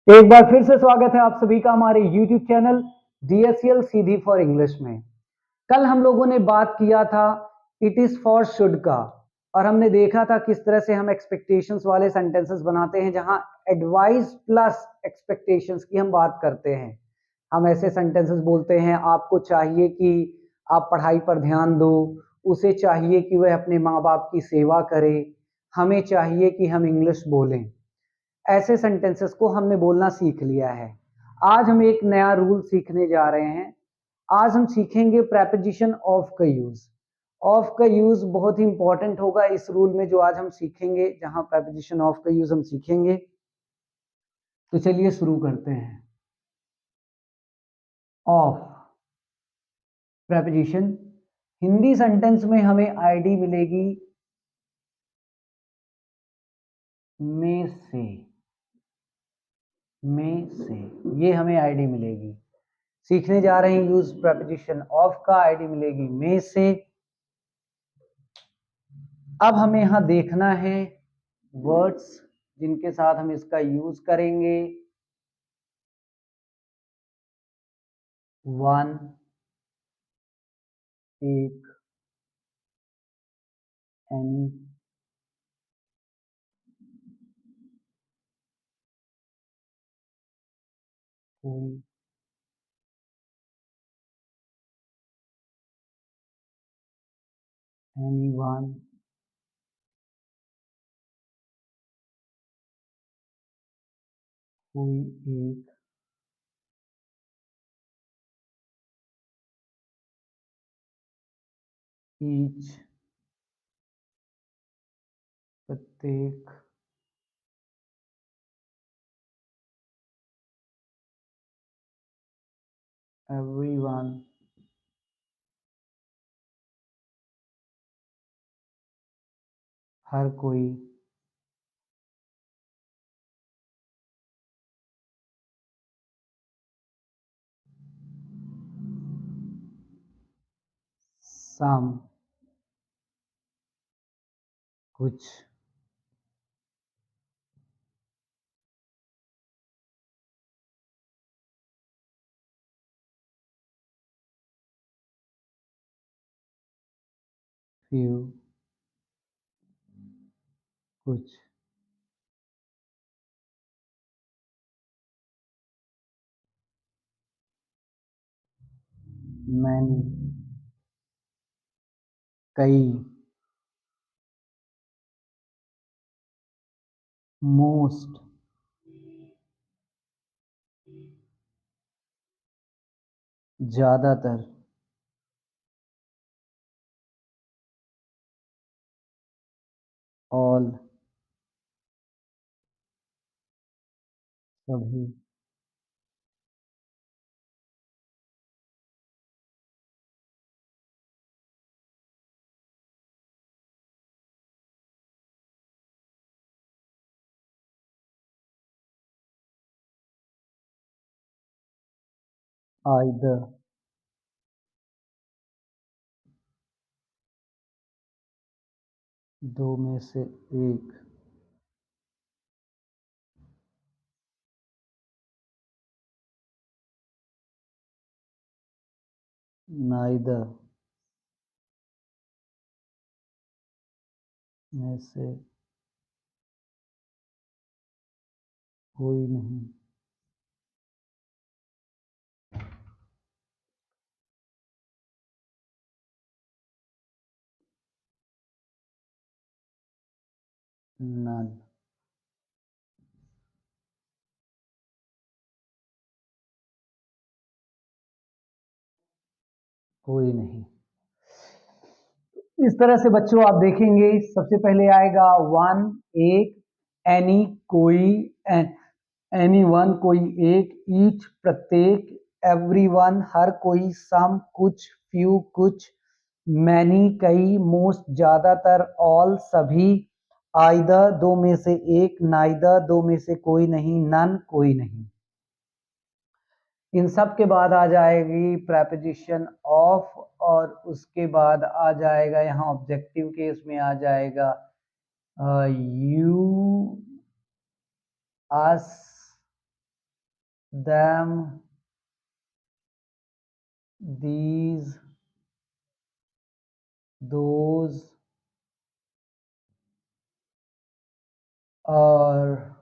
एक बार फिर से स्वागत है आप सभी का हमारे YouTube channel DSCL Sidhi for English में। कल हम लोगों ने बात किया था इट इज फॉर शुड का, और हमने देखा था किस तरह से हम एक्सपेक्टेशंस वाले सेंटेंसेस बनाते हैं जहां एडवाइस प्लस एक्सपेक्टेशंस की हम बात करते हैं। हम ऐसे सेंटेंसेस बोलते हैं, आपको चाहिए कि आप पढ़ाई पर ध्यान दो, उसे चाहिए कि वह अपने माँ बाप की सेवा करे, हमें चाहिए कि हम इंग्लिश बोलें। ऐसे सेंटेंसेस को हमने बोलना सीख लिया है। आज हम एक नया रूल सीखने जा रहे हैं। आज हम सीखेंगे प्रेपोजिशन ऑफ का यूज। ऑफ का यूज बहुत ही इंपॉर्टेंट होगा इस रूल में जो आज हम सीखेंगे, जहां प्रेपोजिशन ऑफ का यूज हम सीखेंगे। तो चलिए शुरू करते हैं। ऑफ प्रेपोजिशन, हिंदी सेंटेंस में हमें आईडी मिलेगी में से। में से ये हमें आईडी मिलेगी। सीखने जा रहे हैं यूज प्रेपोजिशन ऑफ का, आईडी मिलेगी में से। अब हमें यहां देखना है वर्ड्स जिनके साथ हम इसका यूज करेंगे। वन, एक, एनी, कोई, एनी वन, कोई एक, ईच प्रत्येक, एवरीवन हर कोई, सम कुछ, फ्यू कुछ, मैनी कई, मोस्ट ज्यादातर, ऑल सभी, आइदर दो में से एक, नाइदर में से कोई नहीं, नन कोई नहीं। इस तरह से बच्चों आप देखेंगे, सबसे पहले आएगा वन एक, एनी कोई, एनी वन कोई एक, ईच प्रत्येक, एवरीवन हर कोई, सम कुछ, फ्यू कुछ, मैनी कई, मोस्ट ज्यादातर, ऑल सभी, आइदर दो में से एक, नाइदर दो में से कोई नहीं, नन कोई नहीं। इन सब के बाद आ जाएगी प्रेपोजिशन ऑफ, और उसके बाद आ जाएगा यहाँ ऑब्जेक्टिव केस में आ जाएगा you, us, them, these, those, और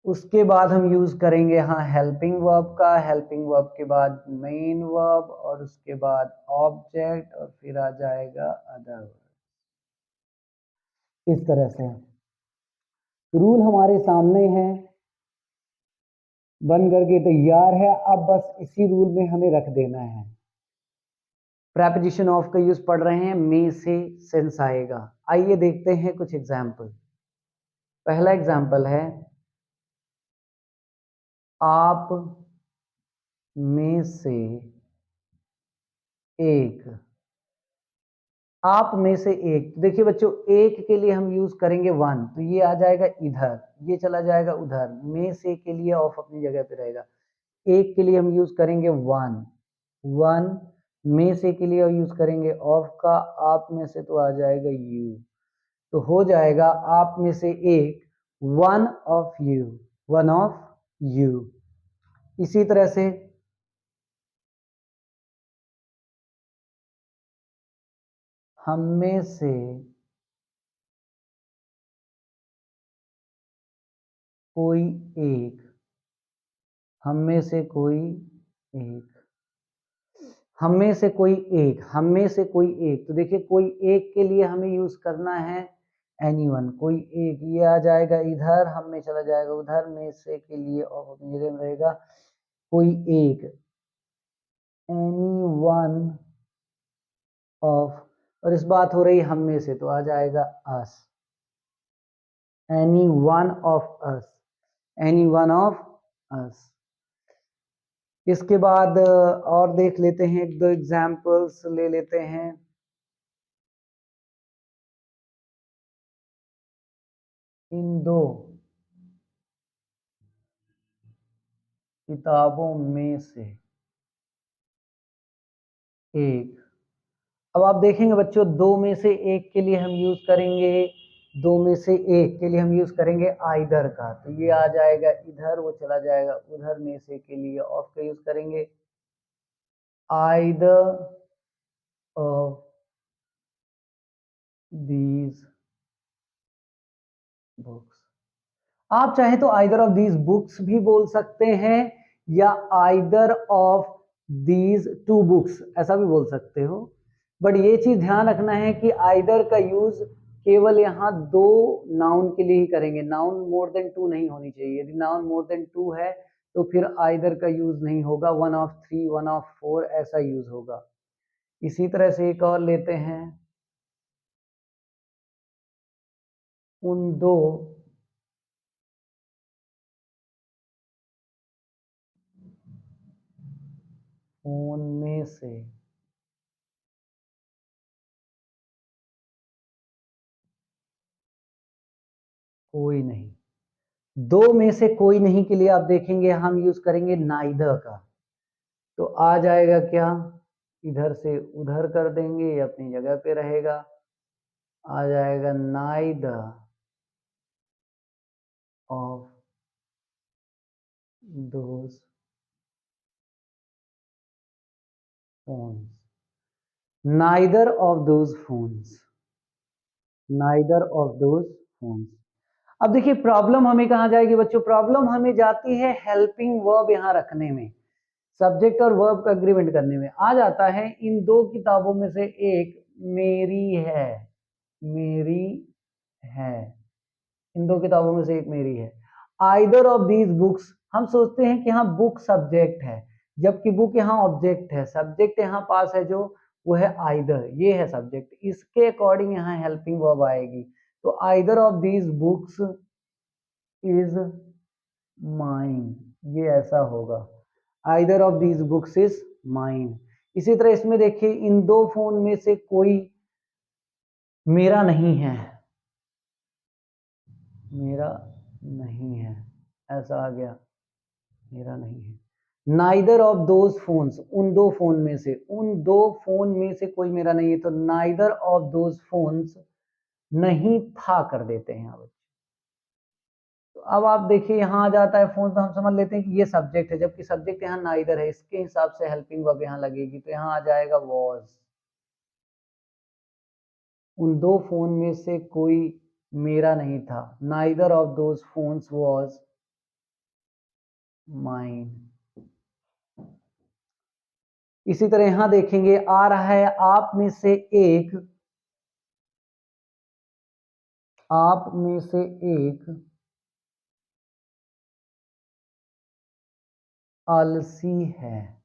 उसके बाद हम यूज करेंगे यहाँ हेल्पिंग वर्ब का, हेल्पिंग वर्ब के बाद मेन वर्ब और उसके बाद ऑब्जेक्ट और फिर आ जाएगा अदर वर्ब। इस तरह से रूल हमारे सामने है, बन करके तैयार है। अब बस इसी रूल में हमें रख देना है। प्रेपोजिशन ऑफ का यूज पढ़ रहे हैं, में से सेंस आएगा। आइए देखते हैं कुछ एग्जाम्पल। पहला एग्जाम्पल है आप में से एक। आप में से एक, देखिए बच्चों एक के लिए हम यूज करेंगे वन, तो ये आ जाएगा इधर, ये चला जाएगा उधर। में से के लिए ऑफ अपनी जगह पे रहेगा। एक के लिए हम यूज करेंगे वन, वन। में से के लिए यूज करेंगे ऑफ का, आप में से तो आ जाएगा यू, तो हो जाएगा आप में से एक, one of you, one of you. इसी तरह से हम में से कोई एक, हम में से कोई एक, हम में से कोई एक, हम में से कोई एक। तो देखिए कोई एक के लिए हमें यूज करना है एनीवन, कोई एक, ये आ जाएगा इधर, हम में चला जाएगा उधर। में से के लिए ऑफ अपनी जगह में रहेगा कोई एक, एनी वन ऑफ, और इस बात हो रही हम में से तो आ जाएगा us, any one of us, any one of us. इसके बाद और देख लेते हैं, एक दो एग्जाम्पल्स ले लेते हैं। इन दो किताबों में से एक। अब आप देखेंगे बच्चों, दो में से एक के लिए हम यूज करेंगे, दो में से एक के लिए हम यूज करेंगे आइदर का, तो ये आ जाएगा इधर, वो चला जाएगा उधर। में से के लिए ऑफ का यूज करेंगे आइदर ऑफ दीज बुक्स। आप चाहे तो आइदर ऑफ दीज बुक्स भी बोल सकते हैं, या either of these two books ऐसा भी बोल सकते हो। बट ये चीज ध्यान रखना है कि आइदर का यूज केवल यहाँ दो नाउन के लिए ही करेंगे, नाउन मोर देन टू नहीं होनी चाहिए। यदि नाउन मोर देन टू है तो फिर आइदर का यूज नहीं होगा, one of three, one of four ऐसा यूज होगा। इसी तरह से एक और लेते हैं, उन दो फोन में से कोई नहीं। दो में से कोई नहीं के लिए आप देखेंगे हम यूज करेंगे नाइदर का, तो आ जाएगा क्या, इधर से उधर कर देंगे, ये अपनी जगह पे रहेगा, आ जाएगा neither of those phones, neither of those phones, neither of those phones. अब देखिए प्रॉब्लम हमें कहाँ जाएगी बच्चों, प्रॉब्लम हमें जाती है हेल्पिंग वर्ब यहाँ रखने में, सब्जेक्ट और वर्ब का एग्रीमेंट करने में। आ जाता है इन दो किताबों में से एक मेरी है, मेरी है, इन दो किताबों में से एक मेरी है। आइदर ऑफ दीज बुक्स, हम सोचते हैं कि हाँ बुक सब्जेक्ट है, जबकि बुक यहाँ ऑब्जेक्ट है, सब्जेक्ट यहाँ पास है जो वो है आइदर, ये है सब्जेक्ट, इसके अकॉर्डिंग यहाँ हेल्पिंग वर्ब आएगी। तो either of these books is mine, ये ऐसा होगा, either of these books is mine. इसी तरह इसमें देखिए इन दो फोन में से कोई मेरा नहीं है, मेरा नहीं है, ऐसा आ गया, मेरा नहीं है। नाइदर ऑफ दोज फोन्स, उन दो फोन में से, उन दो फोन में से कोई मेरा नहीं है, तो नाइदर ऑफ दोज फोन्स नहीं था कर देते हैं अब। तो अब आप देखिए यहाँ आ जाता है फोन, तो हम समझ लेते हैं कि ये सब्जेक्ट है, जबकि सब्जेक्ट यहाँ नाइदर है, इसके हिसाब से हेल्पिंग वर्ब यहाँ लगेगी, तो यहाँ आ जाएगा वॉज। उन दो फोन में से कोई मेरा नहीं था, neither of those phones was mine. इसी तरह यहां देखेंगे, आ रहा है आप में से एक, आप में से एक आलसी है,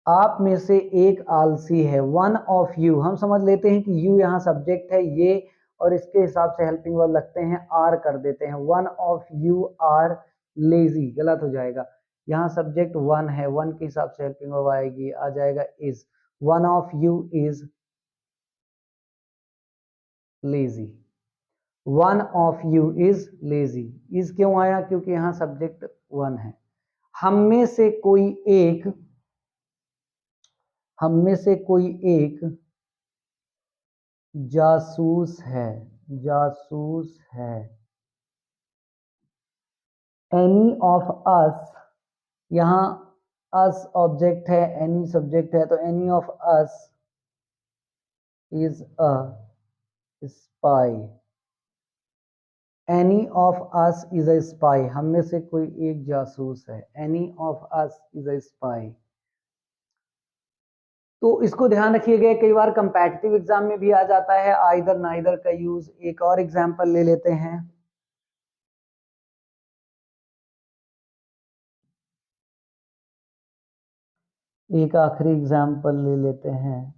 आप में से एक आलसी है। वन ऑफ यू, हम समझ लेते हैं कि यू यहाँ सब्जेक्ट है, ये और इसके हिसाब से हेल्पिंग वर्ब लगते हैं, आर कर देते हैं। One of you are lazy, गलत हो जाएगा, यहाँ सब्जेक्ट वन है, वन के हिसाब से हेल्पिंग वर्ब आएगी, आ जाएगा is. One of you is lazy, one of you is lazy. Is क्यों आया? क्योंकि यहाँ सब्जेक्ट वन है। हम में से कोई एक, हम में से कोई एक जासूस है, जासूस है। एनी ऑफ अस, यहाँ अस ऑब्जेक्ट है, एनी सब्जेक्ट है, तो any of us is a spy. Any of us is a spy, हम में से कोई एक जासूस है। Any of us is a spy. तो इसको ध्यान रखिएगा, कई बार कंपैटिटिव एग्जाम में भी आ जाता है आइदर नाइदर का यूज। एक और एग्जांपल ले लेते हैं, एक आखिरी एग्जांपल ले लेते हैं।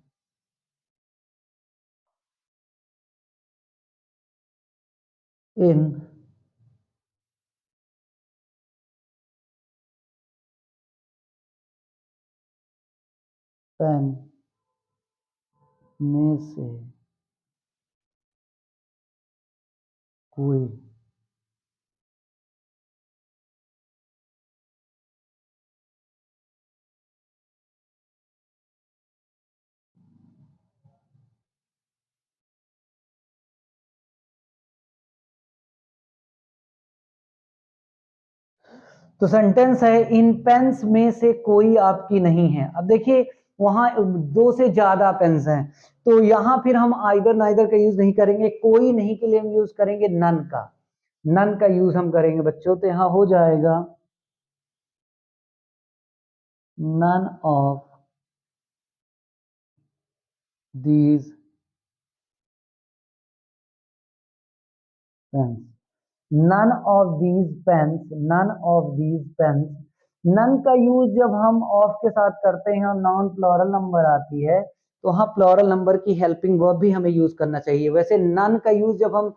इन पेन में से कोई तो सेंटेंस है, इन पेन्स में से कोई आपकी नहीं है। अब देखिए वहां दो से ज्यादा पेन्स हैं, तो यहां फिर हम आइदर नाइदर का यूज नहीं करेंगे, कोई नहीं के लिए हम यूज करेंगे नन का। नन का यूज हम करेंगे बच्चों, तो यहां हो जाएगा none of these pens, none of these pens, none of these pens. None का यूज जब हम ऑफ के साथ करते हैं और नॉन प्लूरल नंबर आती है, तो हाँ प्लूरल नंबर की हेल्पिंग वर्ब भी हमें यूज करना चाहिए। वैसे नन का यूज जब हम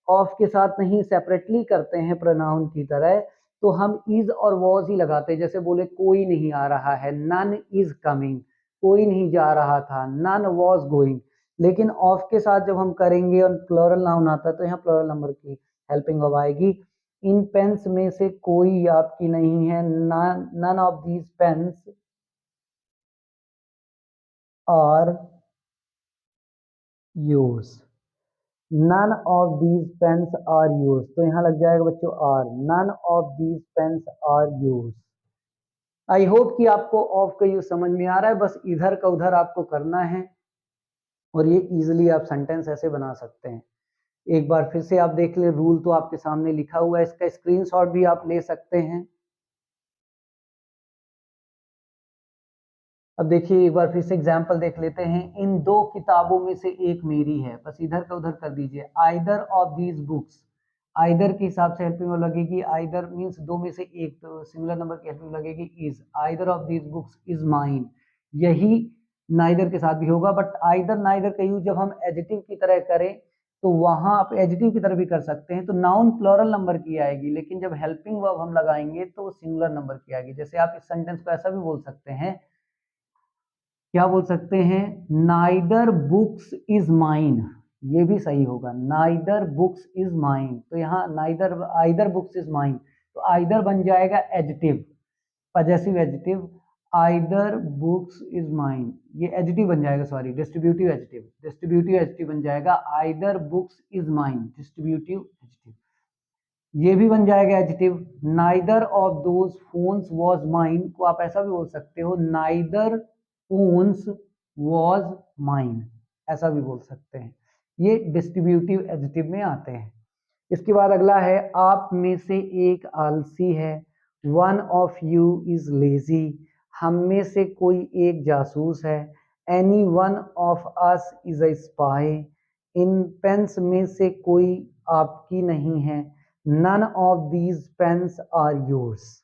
ऑफ के साथ नहीं सेपरेटली करते हैं प्रोनाउन की तरह, तो हम इज और वॉज ही लगाते हैं। जैसे बोले कोई नहीं आ रहा है, नन इज कमिंग, कोई नहीं जा रहा था, नन वॉज गोइंग। लेकिन ऑफ के साथ जब हम करेंगे और प्लूरल नाउन आता है, तो यहाँ प्लूरल नंबर की हेल्पिंग वर्ब आएगी। इन पेन्स में से कोई आपकी नहीं है, none of these pens are yours, none of these pens are yours. तो यहाँ लग जाएगा बच्चों are, none of these pens are yours. I hope कि आपको ऑफ का यूज समझ में आ रहा है, बस इधर का उधर आपको करना है और ये इजिली आप सेंटेंस ऐसे बना सकते हैं। एक बार फिर से आप देख ले, रूल तो आपके सामने लिखा हुआ है, इसका स्क्रीनशॉट भी आप ले सकते हैं। अब देखिए एक बार फिर से एग्जांपल देख लेते हैं, इन दो किताबों में से एक मेरी है, बस इधर का उधर कर दीजिए। Either of these books, either के हिसाब से हेल्पिंग लगेगी, आइदर मींस दो में से एक, तो सिंगुलर नंबर की हेल्पिंग लगेगी is. Either of these books is mine, यही नाइदर के साथ भी होगा। बट आइदर नाइदर का यूज जब हम एडजेक्टिव की तरह करें, तो वहां आप एडजेक्टिव की तरह भी कर सकते हैं, तो नाउन प्लूरल नंबर की आएगी, लेकिन जब हेल्पिंग वर्ब हम लगाएंगे तो सिंगुलर नंबर की आएगी। जैसे आप इस सेंटेंस को ऐसा भी बोल सकते हैं, क्या बोल सकते हैं, नाइदर बुक्स इज माइन, ये भी सही होगा, नाइदर बुक्स इज माइन। तो यहाँ neither, either books is mine, तो आइदर बन जाएगा adjective, possessive adjective. Either books is mine, ये एडजेक्टिव बन जाएगा, सॉरी डिस्ट्रीब्यूटिव एडजेक्टिव बन जाएगा either books is mine, distributive adjective. ये भी बन जाएगा adjective. Neither of those phones was mine को आप ऐसा भी बोल सकते हो, नाइदर फोन्स वाज माइन, ऐसा भी बोल सकते हैं। ये डिस्ट्रीब्यूटिव एडजेक्टिव में आते हैं। इसके बाद अगला है, आप में से एक आलसी है, one of you is lazy, हम में से कोई एक जासूस है, any one of us is a spy, इन पेन्स में से कोई आपकी नहीं है, none of these pens are yours.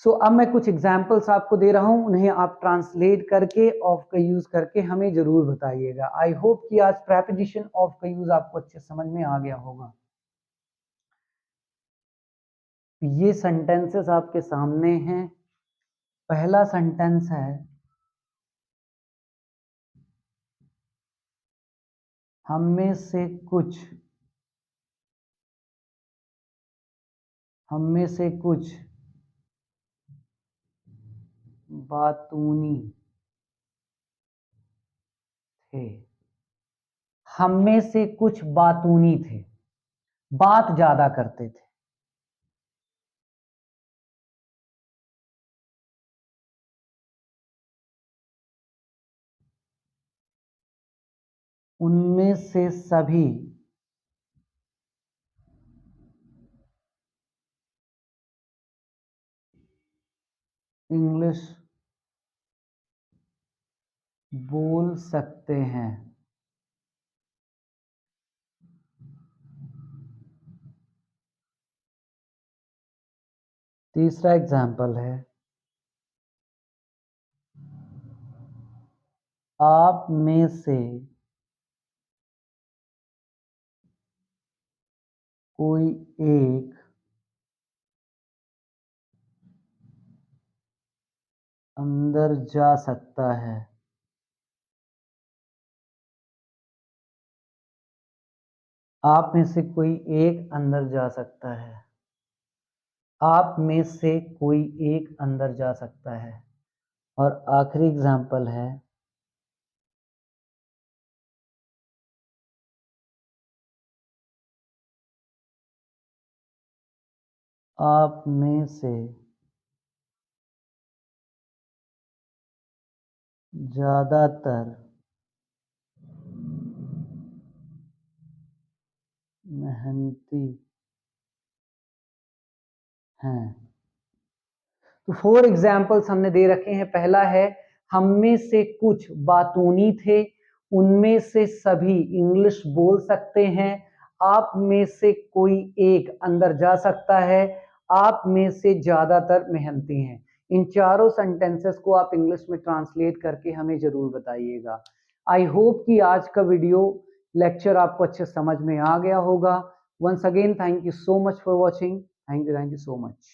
So अब मैं कुछ एग्जाम्पल्स आपको दे रहा हूं, उन्हें आप ट्रांसलेट करके ऑफ का यूज करके हमें जरूर बताइएगा। आई होप कि आज प्रेपोजिशन ऑफ का यूज आपको अच्छे समझ में आ गया होगा। ये सेंटेंसेस आपके सामने हैं। पहला सेंटेंस है, हम में से कुछ, हम में से कुछ बातूनी थे, हम में से कुछ बातूनी थे, बात ज्यादा करते थे। उनमें से सभी इंग्लिश बोल सकते हैं। तीसरा एग्जाम्पल है, आप में से कोई एक अंदर जा सकता है। आप में से कोई एक अंदर जा सकता है, आप में से कोई एक अंदर जा सकता है। और आखिरी एग्जाम्पल है, आप में से ज्यादातर मेहनती हैं। तो 4 एग्जाम्पल्स हमने दे रखे हैं। पहला है, हम में से कुछ बातूनी थे, उनमें से सभी इंग्लिश बोल सकते हैं, आप में से कोई एक अंदर जा सकता है, आप में से ज्यादातर मेहनती हैं। इन चारों सेंटेंसेस को आप इंग्लिश में ट्रांसलेट करके हमें जरूर बताइएगा। आई होप कि आज का वीडियो लेक्चर आपको अच्छे समझ में आ गया होगा। Once again thank you so much for watching. Thank you so much.